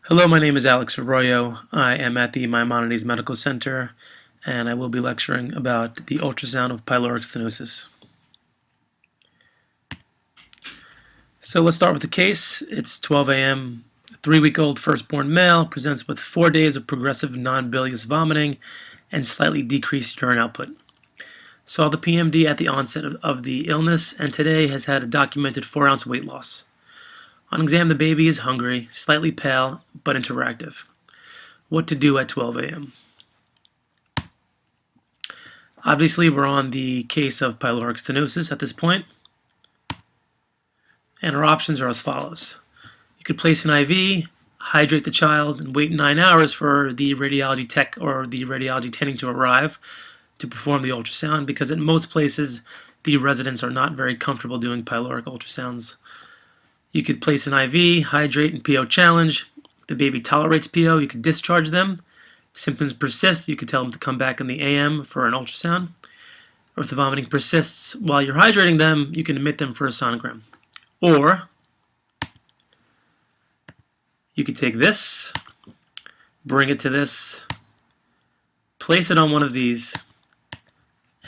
Hello, my name is Alex Arroyo. I am at the Maimonides Medical Center, and I will be lecturing about the ultrasound of pyloric stenosis. So let's start with the case. It's 12 a.m. A 3-week-old firstborn male presents with 4 days of progressive non-bilious vomiting and slightly decreased urine output. Saw the PMD at the onset of the illness, and today has had a documented 4-ounce weight loss. On exam, the baby is hungry, slightly pale, but interactive. What to do at 12 a.m.? Obviously, we're on the case of pyloric stenosis at this point, and our options are as follows. You could place an IV, hydrate the child, and wait 9 hours for the radiology tech or the radiology technician to arrive to perform the ultrasound, because in most places, the residents are not very comfortable doing pyloric ultrasounds. You could place an IV, hydrate, and PO challenge. If the baby tolerates PO, you could discharge them. Symptoms persist, you could tell them to come back in the AM for an ultrasound. Or if the vomiting persists while you're hydrating them, you can admit them for a sonogram. Or you could take this, bring it to this, place it on one of these,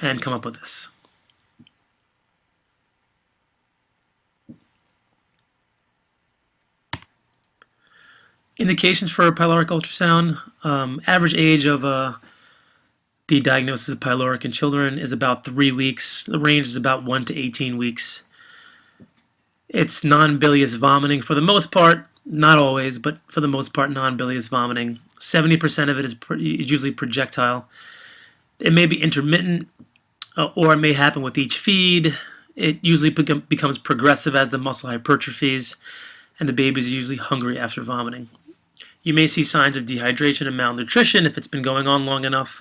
and come up with this. Indications for pyloric ultrasound. Average age of the diagnosis of pyloric in children is about 3 weeks. The range is about 1 to 18 weeks. It's non-bilious vomiting for the most part, not always, but for the most part non-bilious vomiting. 70% of it is usually projectile. It may be intermittent, or it may happen with each feed. It usually becomes progressive as the muscle hypertrophies, and the baby is usually hungry after vomiting. You may see signs of dehydration and malnutrition if it's been going on long enough.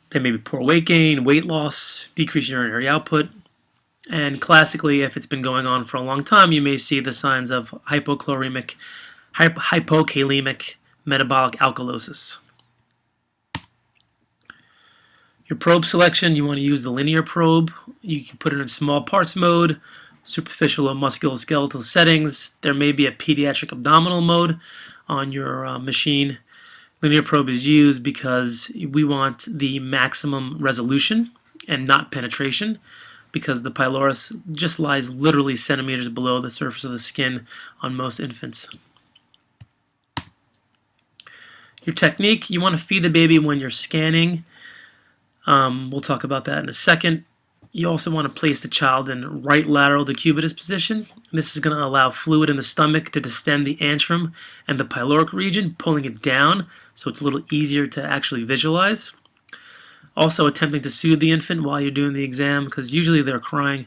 There may be poor weight gain, weight loss, decreased urinary output. And classically, if it's been going on for a long time, you may see the signs of hypokalemic metabolic alkalosis. Your probe selection, you want to use the linear probe. You can put it in small parts mode, superficial or musculoskeletal settings. There may be a pediatric abdominal mode on your machine. Linear probe is used because we want the maximum resolution and not penetration, because the pylorus just lies literally centimeters below the surface of the skin on most infants. Your technique, you want to feed the baby when you're scanning. We'll talk about that in a second. You also want to place the child in right lateral decubitus position. This is going to allow fluid in the stomach to distend the antrum and the pyloric region, pulling it down so it's a little easier to actually visualize. Also attempting to soothe the infant while you're doing the exam, because usually they're crying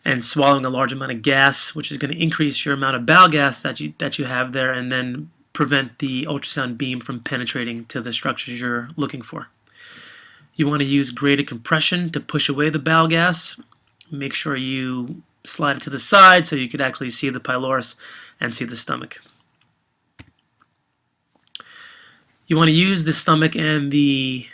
and swallowing a large amount of gas, which is going to increase your amount of bowel gas that you have there, and then prevent the ultrasound beam from penetrating to the structures you're looking for. You want to use graded compression to push away the bowel gas. Make sure you slide it to the side so you could actually see the pylorus and see the stomach. You want to use the stomach and the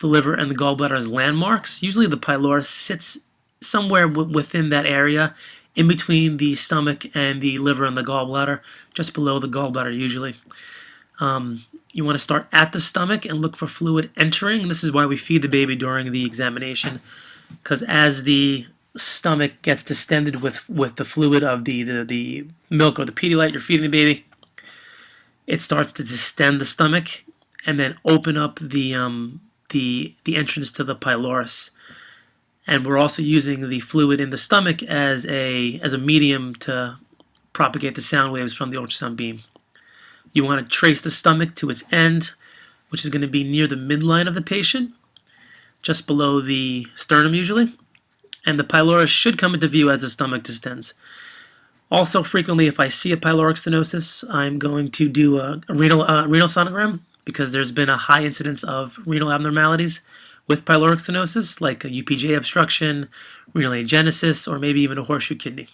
liver and the gallbladder as landmarks. Usually the pylorus sits somewhere within that area, in between the stomach and the liver and the gallbladder, just below the gallbladder usually. You want to start at the stomach and look for fluid entering. This is why we feed the baby during the examination, because as the stomach gets distended with the fluid of the milk or the Pedialyte you're feeding the baby, it starts to distend the stomach and then open up the entrance to the pylorus. And we're also using the fluid in the stomach as a medium to propagate the sound waves from the ultrasound beam. You want to trace the stomach to its end, which is going to be near the midline of the patient, just below the sternum usually, and the pylorus should come into view as the stomach distends. Also, frequently, if I see a pyloric stenosis, I'm going to do a renal sonogram, because there's been a high incidence of renal abnormalities with pyloric stenosis, like a UPJ obstruction, renal agenesis, or maybe even a horseshoe kidney.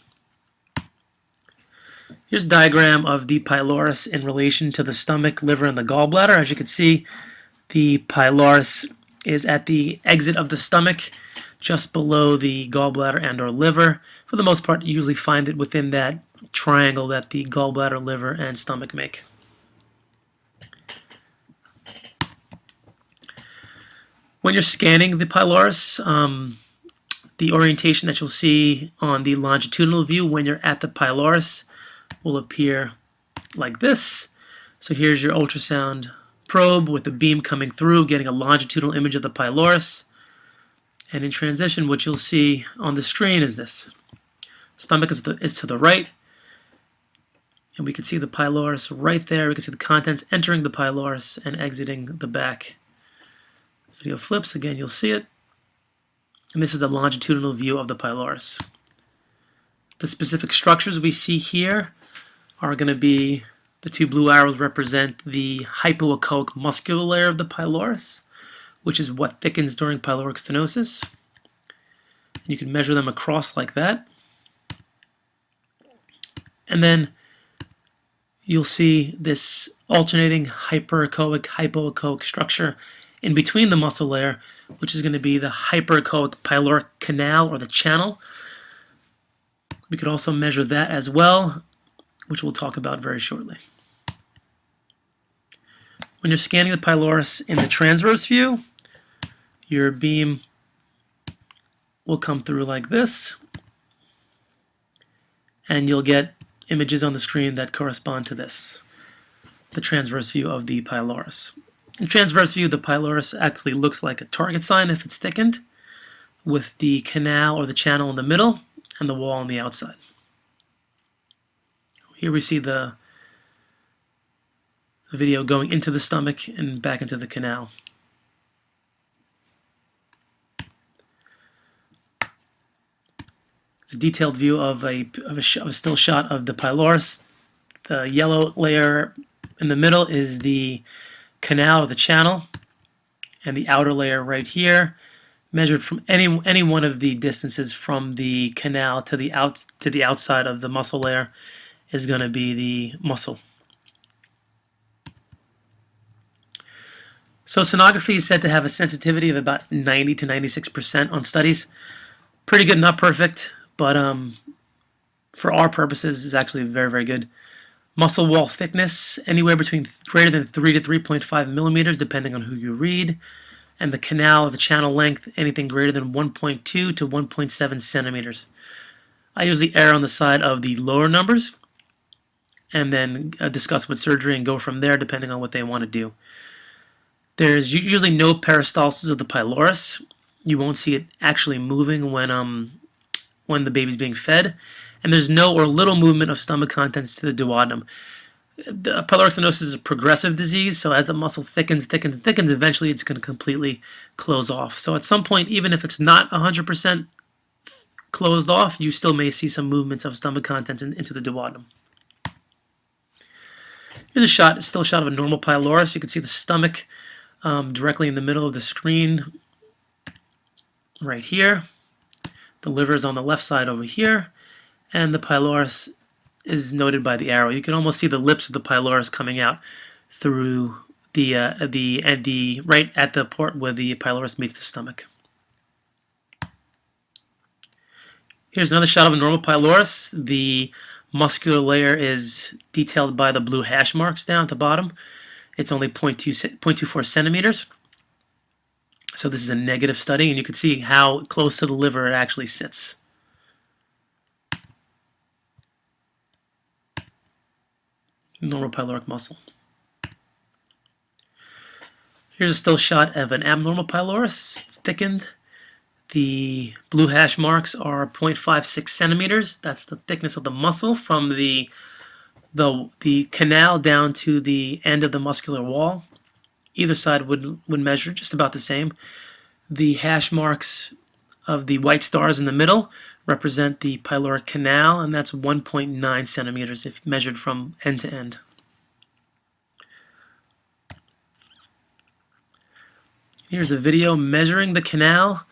Here's a diagram of the pylorus in relation to the stomach, liver, and the gallbladder. As you can see, the pylorus is at the exit of the stomach, just below the gallbladder and or liver. For the most part, you usually find it within that triangle that the gallbladder, liver, and stomach make. When you're scanning the pylorus, the orientation that you'll see on the longitudinal view when you're at the pylorus will appear like this. So here's your ultrasound probe with the beam coming through, getting a longitudinal image of the pylorus. And in transition, what you'll see on the screen is this. Stomach is to the right, and we can see the pylorus right there. We can see the contents entering the pylorus and exiting the back. Video flips, again you'll see it. And this is the longitudinal view of the pylorus. The specific structures we see here are going to be, the two blue arrows represent the hypoechoic muscular layer of the pylorus, which is what thickens during pyloric stenosis. And you can measure them across like that. And then you'll see this alternating hyperechoic, hypoechoic structure in between the muscle layer, which is going to be the hyperechoic pyloric canal or the channel. We could also measure that as well, which we'll talk about very shortly. When you're scanning the pylorus in the transverse view, your beam will come through like this, and you'll get images on the screen that correspond to this, the transverse view of the pylorus. In transverse view, the pylorus actually looks like a target sign if it's thickened, with the canal or the channel in the middle and the wall on the outside. Here we see the video going into the stomach and back into the canal. It's a detailed view of a still shot of the pylorus. The yellow layer in the middle is the canal or the channel, and the outer layer right here, measured from any one of the distances from the canal to the outside of the muscle layer, is going to be the muscle. So sonography is said to have a sensitivity of about 90 to 96% on studies. Pretty good, not perfect, but for our purposes is actually very, very good. Muscle wall thickness, anywhere between greater than 3 to 3.5 millimeters, depending on who you read. And the canal or the channel length, anything greater than 1.2 to 1.7 centimeters. I usually err on the side of the lower numbers, and then discuss with surgery and go from there, depending on what they want to do. There's usually no peristalsis of the pylorus. You won't see it actually moving when the baby's being fed. And there's no or little movement of stomach contents to the duodenum. The pyloric stenosis is a progressive disease, so as the muscle thickens, eventually it's going to completely close off. So at some point, even if it's not 100% closed off, you still may see some movements of stomach contents into the duodenum. Here's a still shot of a normal pylorus. You can see the stomach directly in the middle of the screen right here. The liver is on the left side over here, and the pylorus is noted by the arrow. You can almost see the lips of the pylorus coming out through the right at the port where the pylorus meets the stomach. Here's another shot of a normal pylorus. The muscular layer is detailed by the blue hash marks down at the bottom. It's only 0.24 centimeters. So this is a negative study, and you can see how close to the liver it actually sits. Normal pyloric muscle. Here's a still shot of an abnormal pylorus. It's thickened. The blue hash marks are 0.56 centimeters. That's the thickness of the muscle from the canal down to the end of the muscular wall. Either side would measure just about the same. The hash marks of the white stars in the middle represent the pyloric canal, and that's 1.9 centimeters if measured from end to end. Here's a video measuring the canal.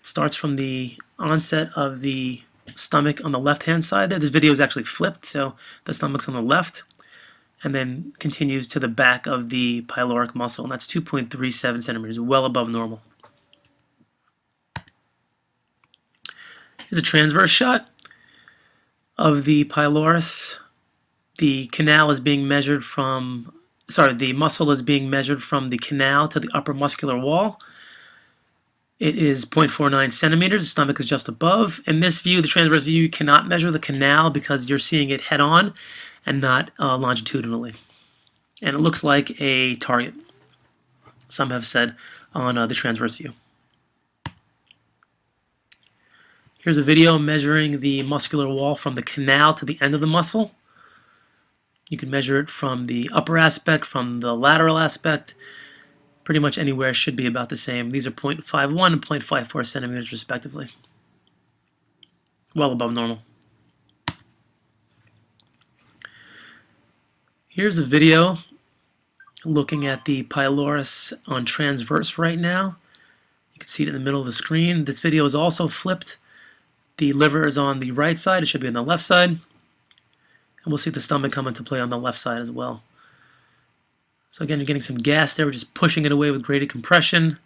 It starts from the onset of the stomach on the left-hand side there. This video is actually flipped, so the stomach's on the left, and then continues to the back of the pyloric muscle, and that's 2.37 centimeters, well above normal. Here's a transverse shot of the pylorus. The canal is being measured from, the muscle is being measured from the canal to the upper muscular wall. It is 0.49 centimeters. The stomach is just above. In this view, the transverse view, you cannot measure the canal because you're seeing it head on and not longitudinally. And it looks like a target, some have said, on the transverse view. Here's a video measuring the muscular wall from the canal to the end of the muscle. You can measure it from the upper aspect, from the lateral aspect. Pretty much anywhere should be about the same. These are 0.51 and 0.54 centimeters respectively. Well above normal. Here's a video looking at the pylorus on transverse right now. You can see it in the middle of the screen. This video is also flipped. The liver is on the right side. It should be on the left side. And we'll see the stomach come into play on the left side as well. So again, you're getting some gas there. We're just pushing it away with graded compression.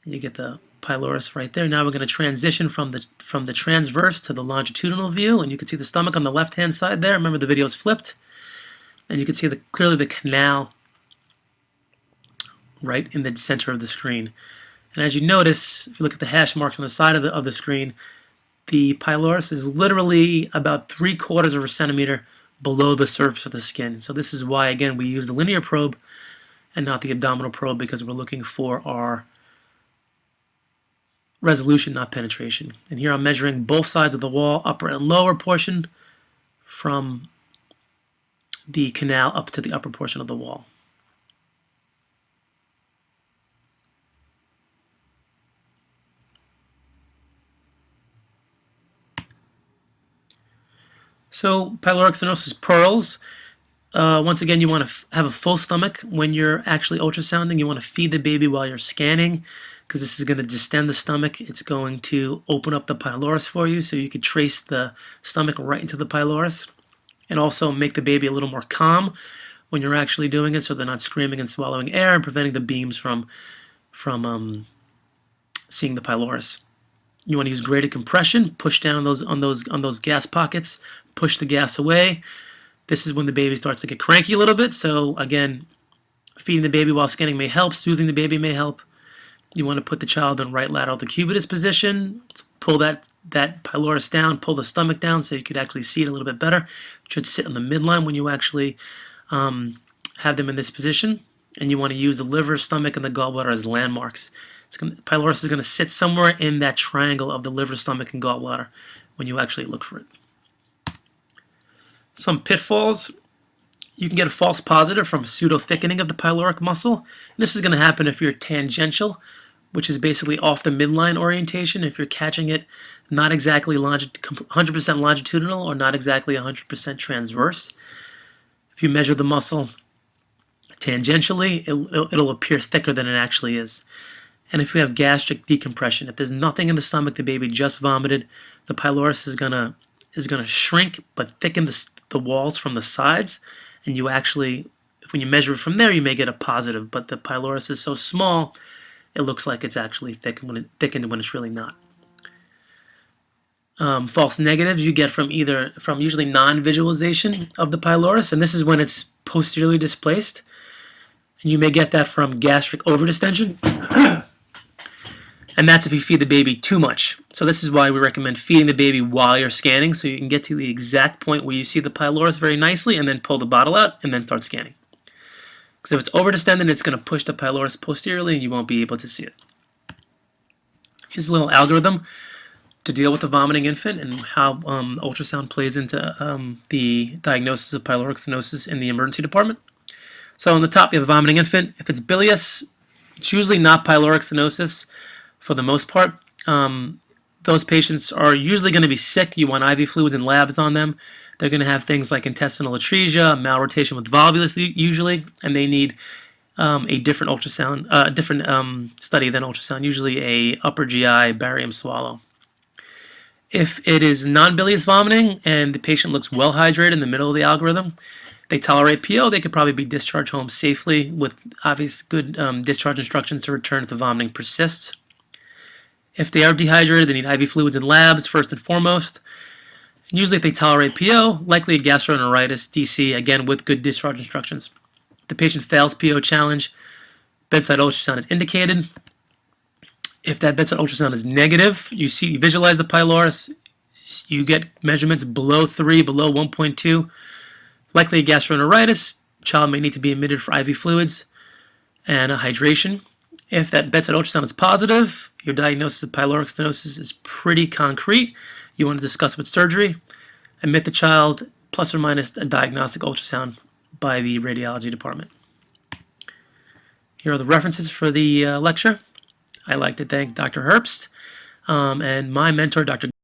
And you get the pylorus right there. Now we're going to transition from the transverse to the longitudinal view. And you can see the stomach on the left-hand side there. Remember, the video is flipped. And you can see clearly the canal right in the center of the screen. And as you notice, if you look at the hash marks on the side of the screen, the pylorus is literally about 3/4 of a centimeter below the surface of the skin. So this is why, again, we use the linear probe and not the abdominal probe, because we're looking for our resolution, not penetration. And here I'm measuring both sides of the wall, upper and lower portion, from the canal up to the upper portion of the wall. So pyloric stenosis pearls. Once again, you want to have a full stomach when you're actually ultrasounding. You want to feed the baby while you're scanning, because this is going to distend the stomach. It's going to open up the pylorus for you, so you can trace the stomach right into the pylorus, and also make the baby a little more calm when you're actually doing it, so they're not screaming and swallowing air and preventing the beams from seeing the pylorus. You want to use graded compression, push down on those gas pockets, push the gas away. This is when the baby starts to get cranky a little bit. So again, feeding the baby while scanning may help, soothing the baby may help. You want to put the child in right lateral decubitus position, pull that pylorus down, pull the stomach down so you could actually see it a little bit better. It should sit in the midline when you actually have them in this position. And you want to use the liver, stomach, and the gallbladder as landmarks. Pylorus is going to sit somewhere in that triangle of the liver, stomach, and gallbladder when you actually look for it. Some pitfalls. You can get a false positive from pseudo-thickening of the pyloric muscle. This is going to happen if you're tangential, which is basically off the midline orientation. If you're catching it not exactly 100% longitudinal or not exactly 100% transverse. If you measure the muscle tangentially, it'll appear thicker than it actually is. And if you have gastric decompression, if there's nothing in the stomach, the baby just vomited, the pylorus is gonna shrink but thicken the walls from the sides, and you actually, when you measure it from there, you may get a positive. But the pylorus is so small, it looks like it's actually thickened when it's really not. False negatives you get from usually non-visualization of the pylorus, and this is when it's posteriorly displaced. And you may get that from gastric overdistension. And that's if you feed the baby too much. So this is why we recommend feeding the baby while you're scanning, so you can get to the exact point where you see the pylorus very nicely, and then pull the bottle out and then start scanning. Because if it's overdistended, it's going to push the pylorus posteriorly and you won't be able to see it. Here's a little algorithm to deal with the vomiting infant and how ultrasound plays into the diagnosis of pyloric stenosis in the emergency department. So on the top, you have a vomiting infant. If it's bilious, it's usually not pyloric stenosis. For the most part, those patients are usually going to be sick. You want IV fluids and labs on them. They're going to have things like intestinal atresia, malrotation with volvulus usually, and they need a different ultrasound, study than ultrasound, usually a upper GI barium swallow. If it is non-bilious vomiting and the patient looks well hydrated in the middle of the algorithm, they tolerate PO, they could probably be discharged home safely with obvious good discharge instructions to return if the vomiting persists. If they are dehydrated, they need IV fluids and labs first and foremost. And usually if they tolerate PO, likely a gastroenteritis, DC, again with good discharge instructions. If the patient fails PO challenge, bedside ultrasound is indicated. If that bedside ultrasound is negative, you visualize the pylorus, you get measurements below 3, below 1.2, likely gastroenteritis. Child may need to be admitted for IV fluids and hydration. If that bedside ultrasound is positive, your diagnosis of pyloric stenosis is pretty concrete. You want to discuss with surgery. Admit the child plus or minus a diagnostic ultrasound by the radiology department. Here are the references for the lecture. I'd like to thank Dr. Herbst and my mentor, Dr.